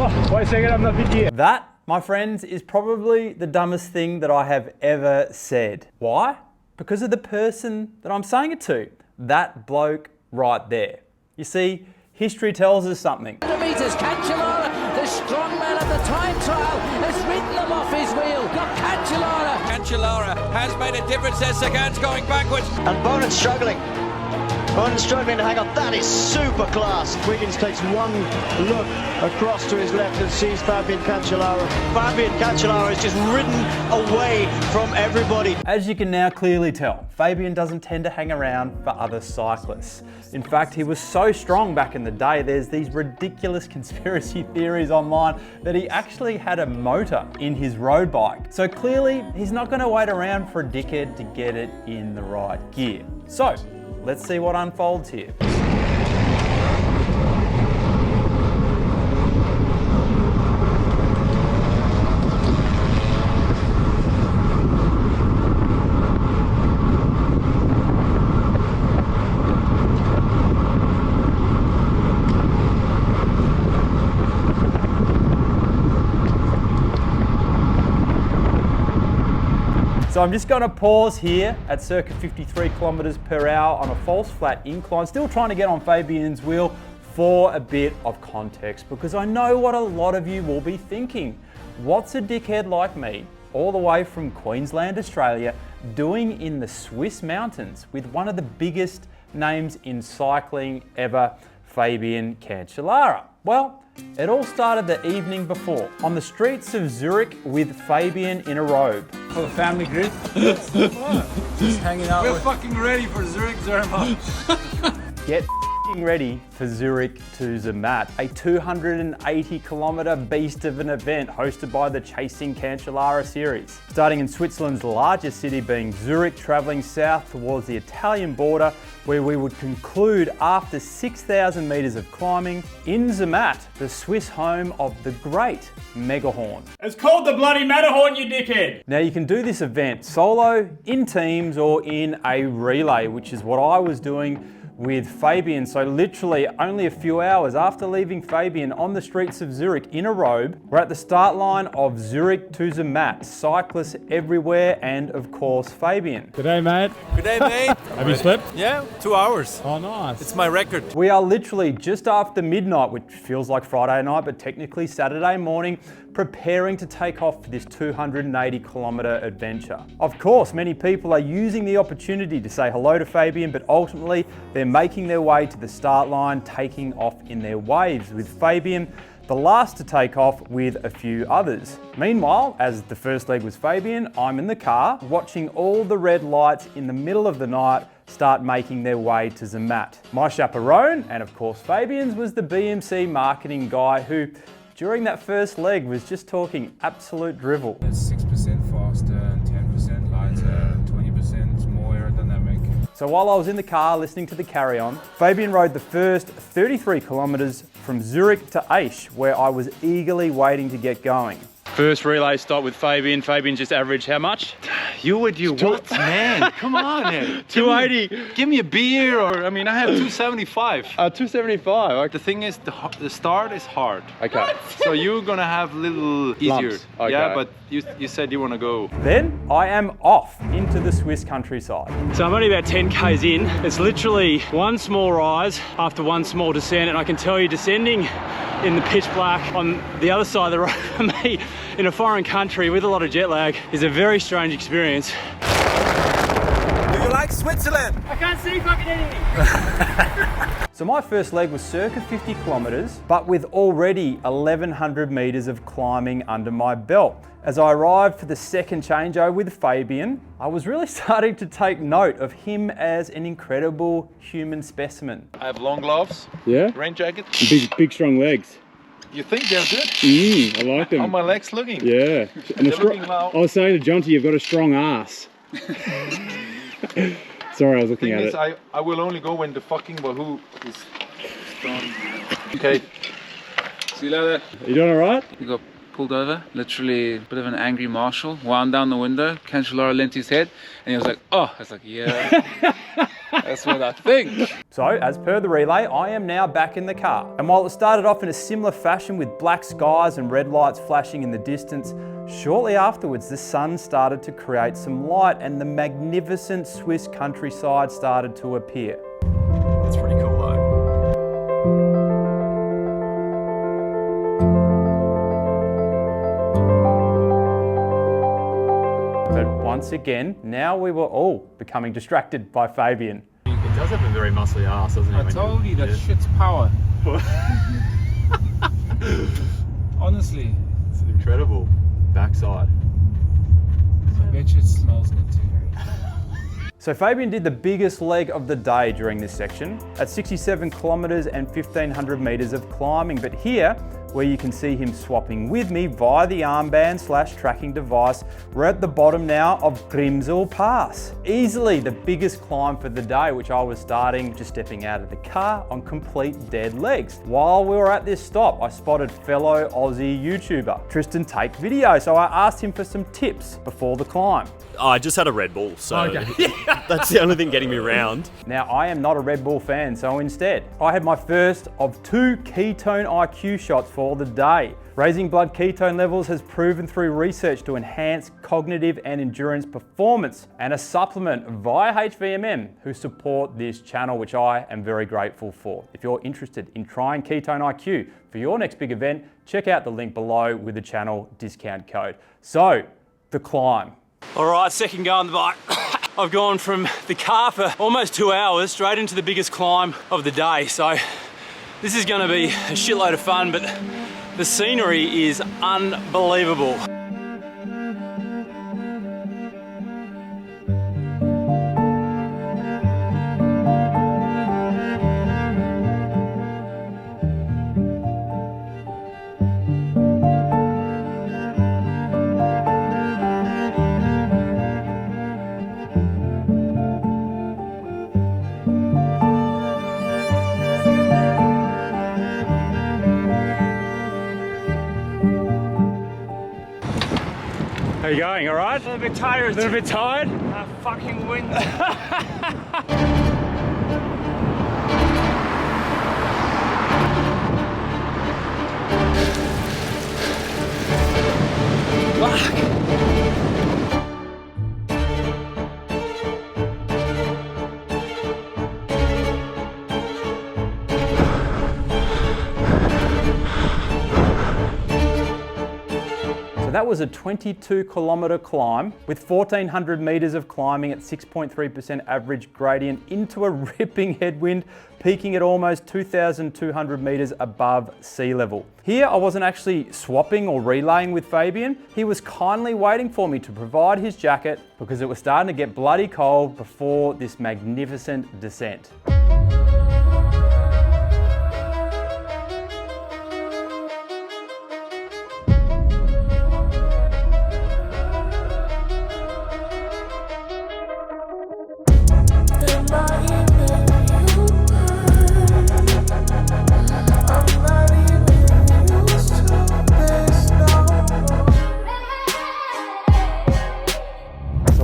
Oh, wait a second, I'm not with you. That, my friends, is probably the dumbest thing that I have ever said. Why? Because of the person that I'm saying it to. That bloke right there. You see, history tells us something. Meters, Cancellara, the strong man of the time trial, has ridden them off his wheel. Got Cancellara. Cancellara has made a difference as Sagan's going backwards. And Bonan's struggling. Bonan's struggling to hang on. That is super class. Wiggins takes one look across to his left and sees Fabian Cancellara. Fabian Cancellara has just ridden away from everybody. As you can now clearly tell, Fabian doesn't tend to hang around for other cyclists. In fact, he was so strong back in the day, there's these ridiculous conspiracy theories online that he actually had a motor in his road bike. So clearly, he's not going to wait around for a dickhead to get it in the right gear. So, let's see what unfolds here. So I'm just going to pause here at circa 53 kilometers per hour on a false flat incline, still trying to get on Fabian's wheel for a bit of context, because I know what a lot of you will be thinking. What's a dickhead like me, all the way from Queensland, Australia, doing in the Swiss mountains with one of the biggest names in cycling ever, Fabian Cancellara? Well, it all started the evening before, on the streets of Zurich with Fabian in a robe. For the family group. Just hanging out. We're fucking ready for Zurich, Zermatt. Get ready for Zurich to Zermatt, a 280 kilometre beast of an event hosted by the Chasing Cancellara series. Starting in Switzerland's largest city being Zurich, travelling south towards the Italian border, where we would conclude after 6,000 metres of climbing in Zermatt, the Swiss home of the great Megahorn. It's called the bloody Matterhorn, you dickhead. Now you can do this event solo, in teams, or in a relay, which is what I was doing with Fabian. So literally only a few hours after leaving Fabian on the streets of Zurich in a robe, we're at the start line of Zurich to Zermatt. Cyclists everywhere and of course Fabian. G'day, mate. Good day, mate. Have you slept? Yeah, 2 hours. Oh, nice. It's my record. We are literally just after midnight, which feels like Friday night, but technically Saturday morning, preparing to take off for this 280 kilometre adventure. Of course, many people are using the opportunity to say hello to Fabian, but ultimately they're making their way to the start line, taking off in their waves, with Fabian the last to take off with a few others. Meanwhile, as the first leg was Fabian, I'm in the car watching all the red lights in the middle of the night start making their way to Zermatt. My chaperone, and of course Fabian's, was the BMC marketing guy who, during that first leg, was just talking absolute drivel. It's 6% faster and 10% lighter and 20% more aerodynamic. So while I was in the car listening to the carry-on, Fabian rode the first 33 kilometres from Zurich to Aisch, where I was eagerly waiting to get going. First relay stop with Fabian. Fabian just averaged how much? You would you what, man? Come on, man. 280. Give me a beer, or I mean, I have 275. 275. Okay. The thing is, the start is hard. Okay. So you're gonna have a little easier. Lumps. Okay. Yeah, but you said you want to go. Then I am off into the Swiss countryside. So I'm only about 10 k's in. It's literally one small rise after one small descent, and I can tell you descending in the pitch black on the other side of the road for me in a foreign country with a lot of jet lag is a very strange experience. Do you like Switzerland? I can't see fucking anything. So my first leg was circa 50 kilometres, but with already 1,100 metres of climbing under my belt. As I arrived for the second changeover with Fabian, I was really starting to take note of him as an incredible human specimen. I have long gloves. Yeah? Rain jacket. Big strong legs. You think they're good? I like them. How my legs looking? Yeah. And They're looking loud. I was saying to Jonty, you've got a strong ass. Sorry, I was looking Thing at is, it. I will only go when the fucking Wahoo is done. Okay. See you later. You doing all right? We got pulled over, literally a bit of an angry marshal, wound down the window, Cancellara leant his head, and he was like, oh, I was like, yeah. That's what I think. So, as per the relay, I am now back in the car. And while it started off in a similar fashion with black skies and red lights flashing in the distance, shortly afterwards the sun started to create some light and the magnificent Swiss countryside started to appear. That's pretty cool though. But once again, now we were all becoming distracted by Fabian. It does have a very muscly ass, doesn't it? I told you that shit's power. Honestly, It's an incredible backside. I bet you it smells good too. So Fabian did the biggest leg of the day during this section at 67 kilometers and 1500 meters of climbing. But here, where you can see him swapping with me via the armband / tracking device, we're at the bottom now of Grimsel Pass. Easily the biggest climb for the day, which I was starting just stepping out of the car on complete dead legs. While we were at this stop, I spotted fellow Aussie YouTuber Tristan take video, so I asked him for some tips before the climb. I just had a Red Bull, so that's the only thing getting me around. Now, I am not a Red Bull fan, so instead, I had my first of 2 ketone IQ shots for the day. Raising blood ketone levels has proven through research to enhance cognitive and endurance performance, and a supplement via HVMM who support this channel, which I am very grateful for. If you're interested in trying ketone IQ for your next big event, check out the link below with the channel discount code. So, the climb. All right, second go on the bike. I've gone from the car for almost 2 hours straight into the biggest climb of the day. So this is gonna be a shitload of fun, but the scenery is unbelievable. How are you going, all right? A little bit tired. A little bit tired? Fucking wind. So that was a 22-kilometer climb with 1,400 meters of climbing at 6.3% average gradient into a ripping headwind, peaking at almost 2,200 meters above sea level. Here, I wasn't actually swapping or relaying with Fabian. He was kindly waiting for me to provide his jacket because it was starting to get bloody cold before this magnificent descent.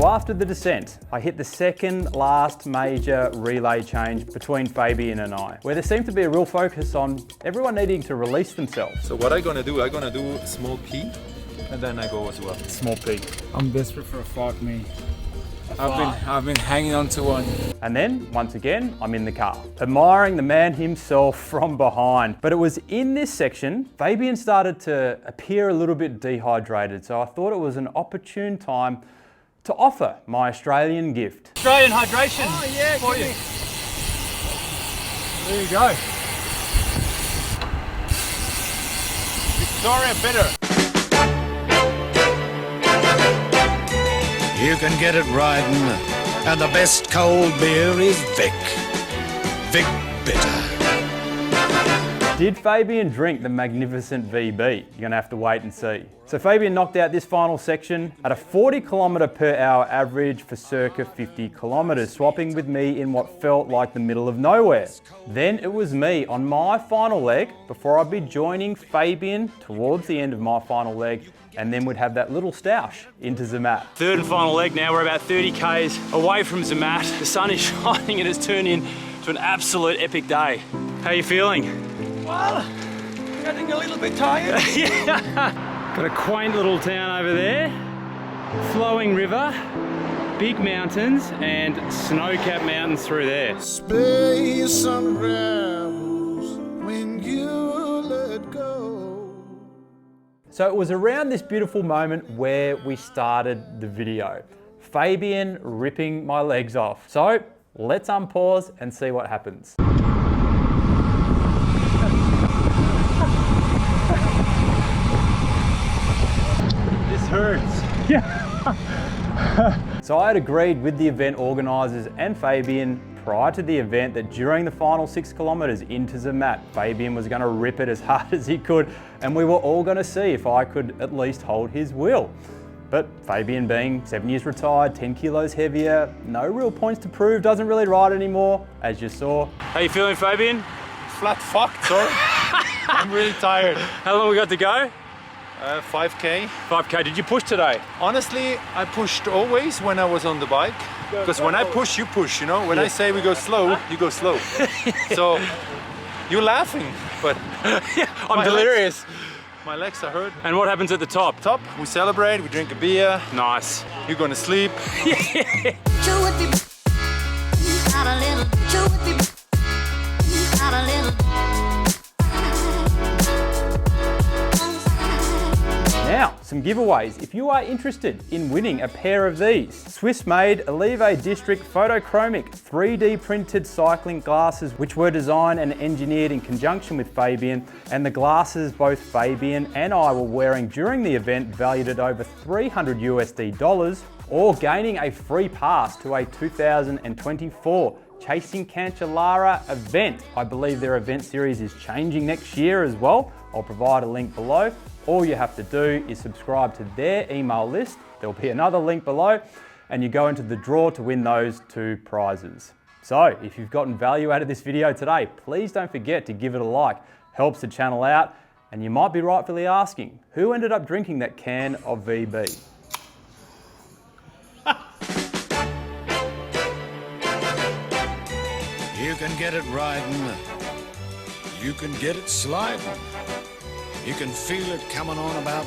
After the descent, I hit the second last major relay change between Fabian and I, where there seemed to be a real focus on everyone needing to release themselves. So what I'm gonna do small P, and then I go as well. Small P. I'm desperate for a fart, me. I've been hanging on to one. And then, once again, I'm in the car, admiring the man himself from behind. But it was in this section, Fabian started to appear a little bit dehydrated, so I thought it was an opportune time to offer my Australian gift. Australian hydration for you. There you go. Victoria Bitter. You can get it riding, and the best cold beer is Vic. Vic Bitter. Did Fabian drink the magnificent VB? You're gonna have to wait and see. So Fabian knocked out this final section at a 40 km/h average for circa 50 kilometers, swapping with me in what felt like the middle of nowhere. Then it was me on my final leg before I'd be joining Fabian towards the end of my final leg, and then we'd have that little stoush into Zermatt. Third and final leg now. We're about 30 k's away from Zermatt. The sun is shining and it's turned into an absolute epic day. How are you feeling? Well, getting a little bit tired. Yeah. Got a quaint little town over there. Flowing river, big mountains and snow-capped mountains through there. Space unravels when you let go. So it was around this beautiful moment where we started the video. Fabian ripping my legs off. So let's unpause and see what happens. This hurts. Yeah. So I had agreed with the event organisers and Fabian prior to the event that during the final 6 kilometres into Zermatt, Fabian was going to rip it as hard as he could, and we were all going to see if I could at least hold his will. But Fabian, being 7 years retired, 10 kilos heavier, no real points to prove, doesn't really ride anymore, as you saw. How you feeling, Fabian? Flat fucked, sorry. I'm really tired. How long we got to go? 5K. 5K. Did you push today? Honestly, I pushed always when I was on the bike. Because when I push, you push, you know? When I say we go slow, you go slow. So, you're laughing, but... I'm delirious. My legs are hurt. And what happens at the top? Top, we celebrate, we drink a beer. Nice. You're gonna sleep. Now, some giveaways. If you are interested in winning a pair of these, Swiss-made Eleve District Photochromic 3D printed cycling glasses, which were designed and engineered in conjunction with Fabian, and the glasses both Fabian and I were wearing during the event, valued at over $300 USD, or gaining a free pass to a 2024 Chasing Cancellara event. I believe their event series is changing next year as well. I'll provide a link below. All you have to do is subscribe to their email list. There'll be another link below, and you go into the draw to win those 2 prizes. So if you've gotten value out of this video today, please don't forget to give it a like. Helps the channel out, and you might be rightfully asking, who ended up drinking that can of VB? You can get it riding. You can get it sliding. You can feel it coming on about